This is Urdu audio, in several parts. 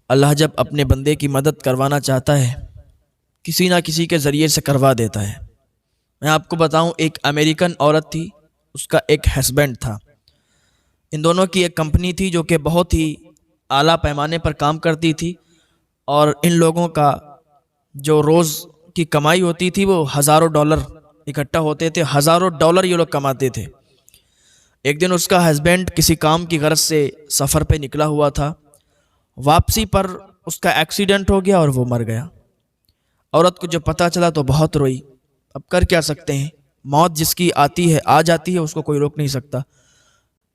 اللہ جب اپنے بندے کی مدد کروانا چاہتا ہے کسی نہ کسی کے ذریعے سے کروا دیتا ہے۔ میں آپ کو بتاؤں، ایک امریکن عورت تھی، اس کا ایک ہسبینڈ تھا۔ ان دونوں کی ایک کمپنی تھی جو کہ بہت ہی اعلیٰ پیمانے پر کام کرتی تھی، اور ان لوگوں کا جو روز کی کمائی ہوتی تھی وہ ہزاروں ڈالر اکٹھا ہوتے تھے، ہزاروں ڈالر یہ لوگ کماتے تھے۔ ایک دن اس کا ہسبینڈ کسی کام کی غرض سے سفر پہ نکلا ہوا تھا، واپسی پر اس کا ایکسیڈنٹ ہو گیا اور وہ مر گیا۔ عورت کو جب پتہ چلا تو بہت روئی۔ اب کر کیا سکتے ہیں، موت جس کی آتی ہے آ جاتی ہے، اس کو کوئی روک نہیں سکتا۔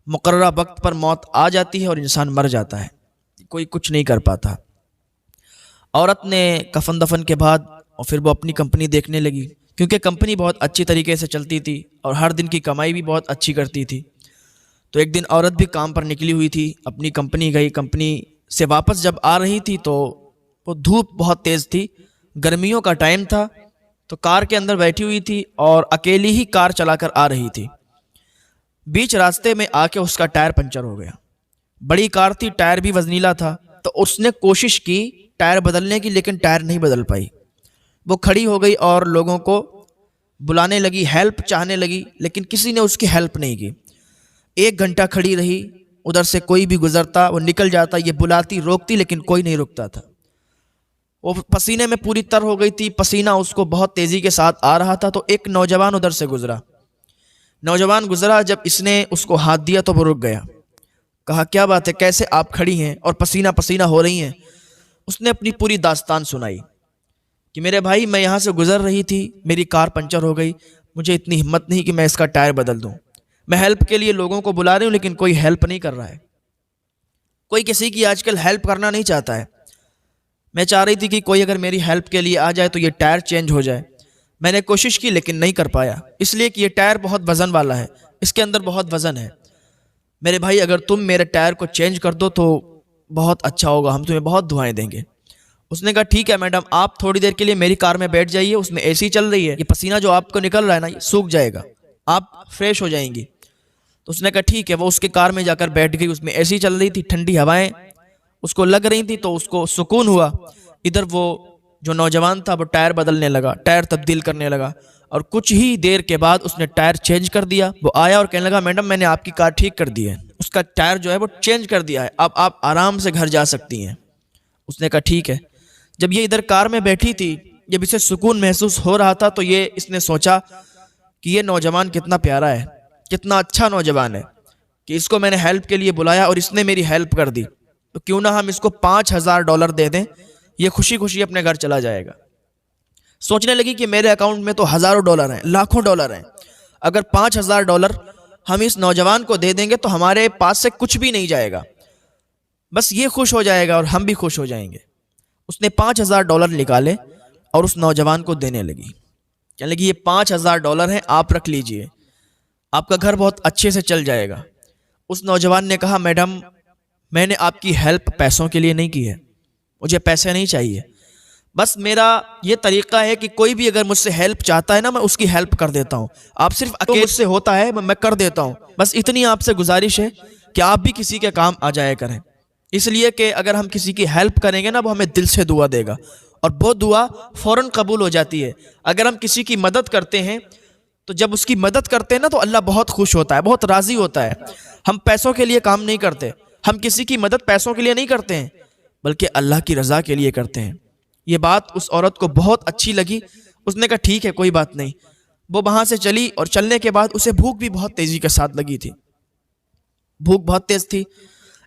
مقررہ وقت پر موت آ جاتی ہے اور انسان مر جاتا ہے، کوئی کچھ نہیں کر پاتا۔ عورت نے کفن دفن کے بعد اور پھر وہ اپنی کمپنی دیکھنے لگی، کیونکہ کمپنی بہت اچھی طریقے سے چلتی تھی اور ہر دن کی کمائی بھی بہت اچھی کرتی تھی۔ تو ایک دن عورت بھی کام پر نکلی ہوئی تھی، اپنی کمپنی گئی، کمپنی سے واپس جب آ رہی تھی تو وہ دھوپ بہت تیز تھی، گرمیوں کا ٹائم تھا، تو کار کے اندر بیٹھی ہوئی تھی اور اکیلی ہی کار چلا کر آ رہی تھی۔ بیچ راستے میں آ کے اس کا ٹائر پنچر ہو گیا۔ بڑی کار تھی، ٹائر بھی وزنیلا تھا، تو اس نے کوشش کی ٹائر بدلنے کی، لیکن ٹائر نہیں بدل پائی۔ وہ کھڑی ہو گئی اور لوگوں کو بلانے لگی، ہیلپ چاہنے لگی، لیکن کسی نے اس کی ہیلپ نہیں کی۔ 1 گھنٹہ کھڑی رہی، ادھر سے کوئی بھی گزرتا وہ نکل جاتا، یہ بلاتی روکتی لیکن کوئی نہیں رکتا تھا۔ وہ پسینے میں پوری تر ہو گئی تھی، پسینہ اس کو بہت تیزی کے ساتھ آ رہا تھا۔ تو ایک نوجوان ادھر سے گزرا، جب اس نے اس کو ہاتھ دیا تو وہ رک گیا۔ کہا کیا بات ہے، کیسے آپ کھڑی ہیں اور پسینہ پسینہ ہو رہی ہیں؟ اس نے اپنی پوری داستان سنائی کہ میرے بھائی میں یہاں سے گزر رہی تھی، میری کار پنچر ہو گئی، مجھے اتنی ہمت نہیں کہ میں اس کا ٹائر بدل دوں۔ میں ہیلپ کے لیے لوگوں کو بلا رہی ہوں لیکن کوئی ہیلپ نہیں کر رہا ہے، کوئی کسی کی آج کل ہیلپ کرنا نہیں چاہتا ہے۔ میں چاہ رہی تھی کہ کوئی اگر میری ہیلپ کے لیے آ جائے تو یہ ٹائر چینج ہو جائے۔ میں نے کوشش کی لیکن نہیں کر پایا، اس لیے کہ یہ ٹائر بہت وزن والا ہے، اس کے اندر بہت وزن ہے۔ میرے بھائی اگر تم میرے ٹائر کو چینج کر دو تو بہت اچھا ہوگا، ہم تمہیں بہت دعائیں دیں گے۔ اس نے کہا ٹھیک ہے میڈم، آپ تھوڑی دیر کے لیے میری کار میں بیٹھ جائیے، اس میں اے سی چل رہی ہے، یہ پسینہ جو آپ کو نکل رہا ہے نا یہ سوکھ جائے گا، آپ فریش ہو جائیں گی۔ تو اس نے کہا ٹھیک ہے، وہ اس کے کار میں جا کر بیٹھ گئی، اس میں اے سی چل رہی تھی، ٹھنڈی ہوائیں اس کو لگ رہی تھی، تو اس کو سکون ہوا۔ ادھر وہ جو نوجوان تھا وہ ٹائر بدلنے لگا، ٹائر تبدیل کرنے لگا، اور کچھ ہی دیر کے بعد اس نے ٹائر چینج کر دیا۔ وہ آیا اور کہنے لگا میڈم میں نے آپ کی کار ٹھیک کر دی ہے، اس کا ٹائر جو ہے وہ چینج کر دیا ہے، اب آپ آرام سے گھر جا سکتی ہیں۔ اس نے کہا ٹھیک ہے۔ جب یہ ادھر کار میں بیٹھی تھی، جب اسے سکون محسوس ہو رہا تھا، تو اس نے سوچا کہ یہ نوجوان کتنا پیارا ہے، کتنا اچھا نوجوان ہے کہ اس کو میں نے ہیلپ کے لیے بلایا اور اس نے میری ہیلپ کر دی، تو کیوں نہ ہم اس کو $5000 دے دیں، یہ خوشی خوشی اپنے گھر چلا جائے گا۔ سوچنے لگی کہ میرے اکاؤنٹ میں تو ہزاروں ڈالر ہیں، لاکھوں ڈالر ہیں، اگر $5000 ہم اس نوجوان کو دے دیں گے تو ہمارے پاس سے کچھ بھی نہیں جائے گا، بس یہ خوش ہو جائے گا اور ہم بھی خوش ہو جائیں گے۔ اس نے $5000 نکالے اور اس نوجوان کو دینے لگی، کہنے لگی یہ $5000 ہیں، آپ رکھ لیجئے، آپ کا گھر بہت اچھے سے چل جائے گا۔ اس نوجوان نے کہا میڈم میں نے آپ کی ہیلپ پیسوں کے لیے نہیں کی ہے، مجھے پیسے نہیں چاہیے، بس میرا یہ طریقہ ہے کہ کوئی بھی اگر مجھ سے ہیلپ چاہتا ہے نا میں اس کی ہیلپ کر دیتا ہوں، آپ صرف اکیلے مجھ سے ہوتا ہے میں کر دیتا ہوں، بس اتنی آپ سے گزارش ہے کہ آپ بھی کسی کے کام آ جایا کریں، اس لیے کہ اگر ہم کسی کی ہیلپ کریں گے نا وہ ہمیں دل سے دعا دے گا اور وہ دعا فوراً قبول ہو جاتی ہے۔ اگر ہم کسی کی مدد کرتے ہیں تو جب اس کی مدد کرتے ہیں نا تو اللہ بہت خوش ہوتا ہے، بہت راضی ہوتا ہے۔ ہم پیسوں کے لیے کام نہیں کرتے، ہم کسی کی مدد پیسوں کے لیے نہیں کرتے ہیں بلکہ اللہ کی رضا کے لیے کرتے ہیں۔ یہ بات اس عورت کو بہت اچھی لگی، اس نے کہا ٹھیک ہے کوئی بات نہیں۔ وہ وہاں سے چلی اور چلنے کے بعد اسے بھوک بھی بہت تیزی کے ساتھ لگی تھی، بھوک بہت تیز تھی۔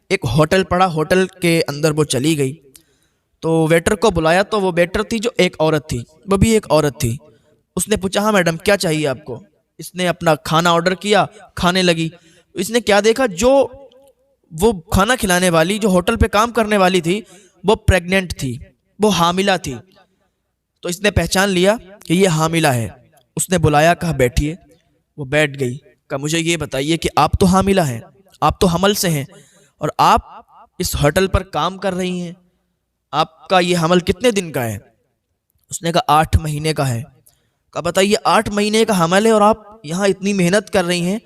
ایک ہوٹل پڑا، ہوٹل کے اندر وہ چلی گئی تو ویٹر کو بلایا، تو وہ ویٹر تھی جو ایک عورت تھی، وہ بھی ایک عورت تھی۔ اس نے پوچھا ہاں میڈم کیا چاہیے آپ کو؟ اس نے اپنا کھانا آرڈر کیا، کھانے لگی۔ اس نے کیا دیکھا، جو وہ کھانا کھلانے والی جو ہوٹل پہ کام کرنے والی تھی وہ پریگننٹ تھی، وہ حاملہ تھی۔ تو اس نے پہچان لیا کہ یہ حاملہ ہے، اس نے بلایا، کہا بیٹھیے۔ وہ بیٹھ گئی، کہا مجھے یہ بتائیے کہ آپ تو حاملہ ہیں، آپ تو حمل سے ہیں اور آپ اس ہوٹل پر کام کر رہی ہیں، آپ کا یہ حمل کتنے دن کا ہے؟ اس نے کہا 8 مہینے کا ہے۔ کہا بتائیے 8 مہینے کا حمل ہے اور آپ یہاں اتنی محنت کر رہی ہیں،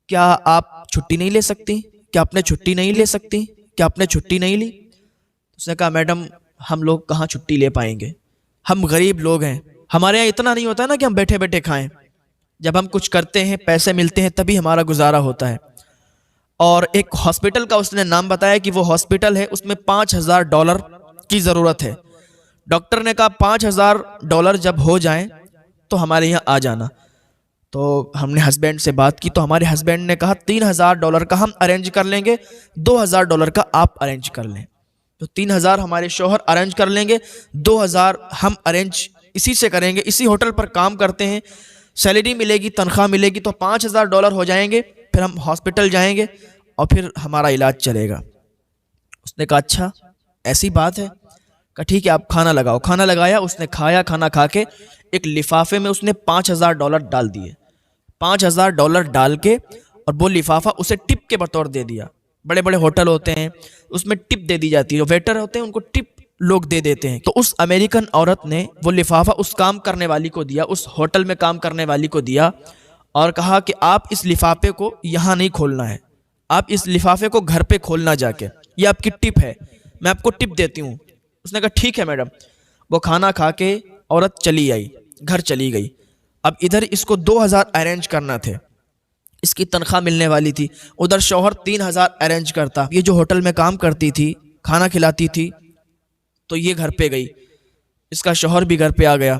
کیا آپ چھٹی نہیں لے سکتی؟ کیا آپ نے چھٹی نہیں لے سکتی؟ کیا آپ نے چھٹی نہیں لی؟ اس نے کہا میڈم ہم لوگ کہاں چھٹی لے پائیں گے، ہم غریب لوگ ہیں، ہمارے یہاں اتنا نہیں ہوتا نا کہ ہم بیٹھے بیٹھے کھائیں، جب ہم کچھ کرتے ہیں پیسے ملتے ہیں تبھی ہمارا گزارا ہوتا ہے۔ اور ایک ہاسپٹل کا اس نے نام بتایا کہ وہ ہاسپٹل ہے، اس میں $5000 کی ضرورت ہے۔ ڈاکٹر نے کہا $5000 جب ہو جائیں تو ہمارے یہاں آ جانا۔ تو ہم نے ہسبینڈ سے بات کی تو ہمارے ہسبینڈ نے کہا $3000 کا ہم ارینج کر لیں گے، $2000 کا آپ ارینج کر لیں۔ تو 3000 ہمارے شوہر ارینج کر لیں گے، 2000 ہم ارینج اسی سے کریں گے، اسی ہوٹل پر کام کرتے ہیں، سیلری ملے گی، تنخواہ ملے گی، تو $5000 ہو جائیں گے، پھر ہم ہاسپٹل جائیں گے اور پھر ہمارا علاج چلے گا۔ اس نے کہا اچھا ایسی بات ہے، کہا ٹھیک ہے آپ کھانا لگاؤ۔ کھانا لگایا، اس نے کھایا، کھانا کھا کے ایک لفافے میں اس نے $5000 ڈال دیے، $5000 ڈال کے اور وہ لفافہ اسے ٹپ کے بطور دے دیا۔ بڑے بڑے ہوٹل ہوتے ہیں اس میں ٹپ دے دی جاتی ہے، جو ویٹر ہوتے ہیں ان کو ٹپ لوگ دے دیتے ہیں۔ تو اس امریکن عورت نے وہ لفافہ اس کام کرنے والی کو دیا، اس ہوٹل میں کام کرنے والی کو دیا اور کہا کہ آپ اس لفافے کو یہاں نہیں کھولنا ہے، آپ اس لفافے کو گھر پہ کھولنا جا کے، یہ آپ کی ٹپ ہے، میں آپ کو ٹپ دیتی ہوں۔ اس نے کہا ٹھیک ہے میڈم۔ وہ کھانا کھا کے عورت چلی آئی، گھر چلی گئی۔ اب ادھر اس کو 2000 ارینج کرنا تھے، اس کی تنخواہ ملنے والی تھی، ادھر شوہر 3000 ارینج کرتا۔ یہ جو ہوٹل میں کام کرتی تھی، کھانا کھلاتی تھی، تو یہ گھر پہ گئی، اس کا شوہر بھی گھر پہ آ گیا،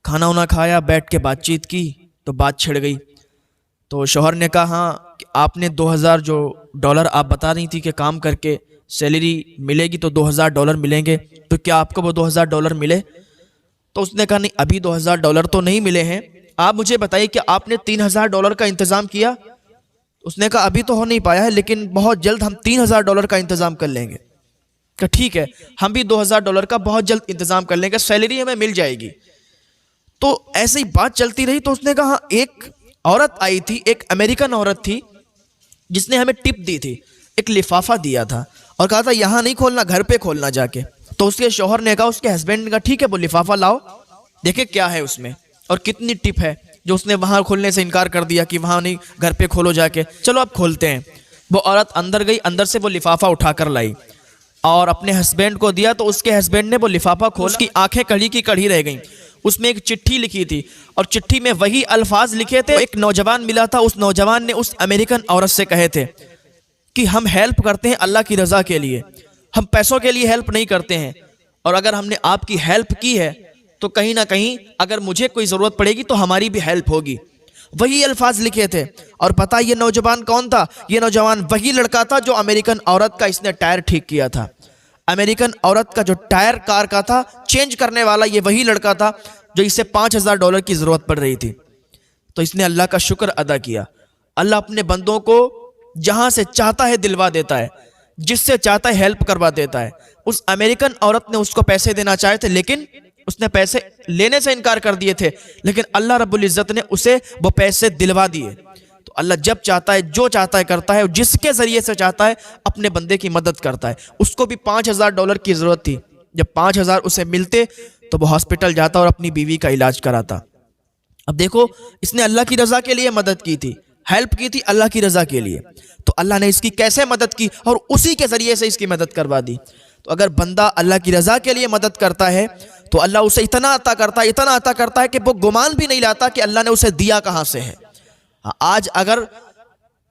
کھانا وانا کھایا، بیٹھ کے بات چیت کی تو بات چھڑ گئی۔ تو شوہر نے کہا ہاں کہ آپ نے $2000 آپ بتا رہی تھی کہ کام کر کے سیلری ملے گی تو $2000 ملیں گے، تو کیا آپ کو وہ $2000 ملے؟ تو اس نے کہا نہیں ابھی $2000 تو نہیں ملے ہیں، آپ مجھے بتائیے کہ آپ نے $3000 کا انتظام کیا؟ اس نے کہا ابھی تو ہو نہیں پایا ہے لیکن بہت جلد ہم $3000 کا انتظام کر لیں گے۔ کہ ٹھیک ہے ہم بھی $2000 کا بہت جلد انتظام کر لیں گے، سیلری ہمیں مل جائے گی۔ تو ایسے ہی بات چلتی رہی تو اس نے کہا ایک عورت آئی تھی، ایک امریکن عورت تھی جس نے ہمیں ٹپ دی تھی، ایک لفافہ دیا تھا اور کہا تھا یہاں نہیں کھولنا، گھر پہ کھولنا جا کے۔ تو اس کے شوہر نے کہا، اس کے ہسبینڈ نے کہا ٹھیک ہے وہ لفافہ لاؤ، دیکھیں کیا ہے اس میں اور کتنی ٹپ ہے، جو اس نے وہاں کھولنے سے انکار کر دیا کہ وہاں نہیں، گھر پہ کھولو جا کے۔ چلو اب کھولتے ہیں۔ وہ عورت اندر گئی، اندر سے وہ لفافہ اٹھا کر لائی اور اپنے ہسبینڈ کو دیا، تو اس کے ہسبینڈ نے وہ لفافہ کھول، اس کی آنکھیں کڑھی کی کڑھی رہ گئیں۔ اس میں ایک چٹھی لکھی تھی اور چٹھی میں وہی الفاظ لکھے تھے، ایک نوجوان ملا تھا، اس نوجوان نے اس امریکن عورت سے کہے تھے کہ ہم ہیلپ کرتے ہیں اللہ کی رضا کے لیے، ہم پیسوں کے لیے ہیلپ نہیں کرتے ہیں، اور اگر ہم نے آپ کی ہیلپ کی ہے تو کہیں نہ کہیں اگر مجھے کوئی ضرورت پڑے گی تو ہماری بھی ہیلپ ہوگی۔ وہی الفاظ لکھے تھے۔ اور پتہ یہ نوجوان کون تھا؟ یہ نوجوان وہی لڑکا تھا جو امریکن عورت کا اس نے ٹائر ٹھیک کیا تھا۔ امریکن عورت کا جو ٹائر کار کا تھا چینج کرنے والا یہ وہی لڑکا تھا جو اسے $5000 کی ضرورت پڑ رہی تھی۔ تو اس نے اللہ کا شکر ادا کیا۔ اللہ اپنے بندوں کو جہاں سے چاہتا ہے دلوا دیتا ہے، جس سے چاہتا ہے ہیلپ کروا دیتا ہے۔ اس امریکن عورت نے اس کو پیسے دینا چاہے تھے لیکن اس نے پیسے لینے سے انکار کر دیے تھے، لیکن اللہ رب العزت نے اسے وہ پیسے دلوا دیے۔ تو اللہ جب چاہتا ہے، جو چاہتا ہے کرتا ہے، جس کے ذریعے سے چاہتا ہے اپنے بندے کی مدد کرتا ہے۔ اس کو بھی $5000 کی ضرورت تھی، جب 5000 اسے ملتے تو وہ ہاسپٹل جاتا اور اپنی بیوی کا علاج کراتا۔ اب دیکھو اس نے اللہ کی رضا کے لیے مدد کی تھی، ہیلپ کی تھی اللہ کی رضا کے لیے، تو اللہ نے اس کی کیسے مدد کی اور اسی کے ذریعے سے اس کی مدد کروا دی۔ تو اگر بندہ اللہ کی رضا کے لیے مدد کرتا ہے تو اللہ اسے اتنا عطا کرتا ہے، اتنا عطا کرتا ہے کہ وہ گمان بھی نہیں لاتا کہ اللہ نے اسے دیا کہاں سے ہے۔ آج اگر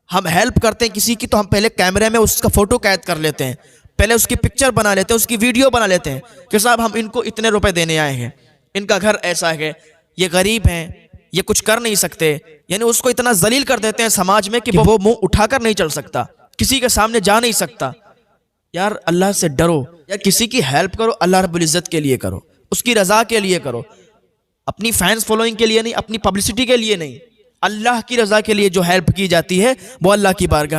ہم ہیلپ کرتے ہیں کسی کی تو ہم پہلے کیمرے میں اس کا فوٹو قید کر لیتے ہیں، پہلے اس کی پکچر بنا لیتے ہیں، اس کی ویڈیو بنا لیتے ہیں کہ صاحب ہم ان کو اتنے روپے دینے آئے ہیں، ان کا گھر ایسا ہے، یہ غریب ہیں، یہ کچھ کر نہیں سکتے، یعنی اس کو اتنا ذلیل کر دیتے ہیں سماج میں کہ وہ منہ اٹھا کر نہیں چل سکتا، کسی کے سامنے جا نہیں سکتا۔ یار اللہ سے ڈرو، یا کسی کی ہیلپ کرو اللہ رب العزت کے لیے کرو، اس کی رضا کے لیے کرو، اپنی فینس فالوئنگ کے لیے نہیں، اپنی پبلسٹی کے لیے نہیں، اللہ کی رضا کے لیے جو ہیلپ کی جاتی ہے وہ اللہ کی بارگاہ میں